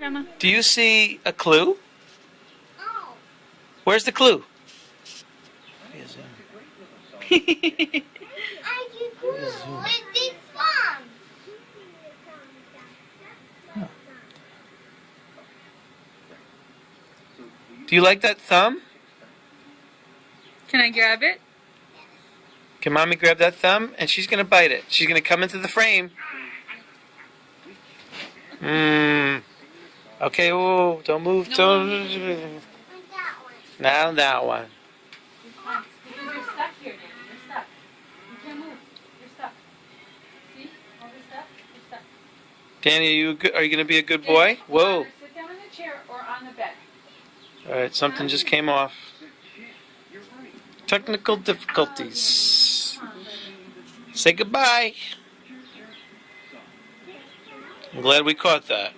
Grandma. Do you see a clue? Where's the clue? Do you like that thumb? Can I grab it? Can Mommy grab that thumb? And she's going to bite it. She's going to come into the frame. Okay, whoa, don't move. No. Don't. Now that one. You're stuck here, Danny. You're stuck. You can't move. You're stuck. See? All this stuff? You're stuck. Danny, are you going to be a good boy? Whoa. Sit down in the chair or on the bed. All right, something just came off. Technical difficulties. Say goodbye. I'm glad we caught that.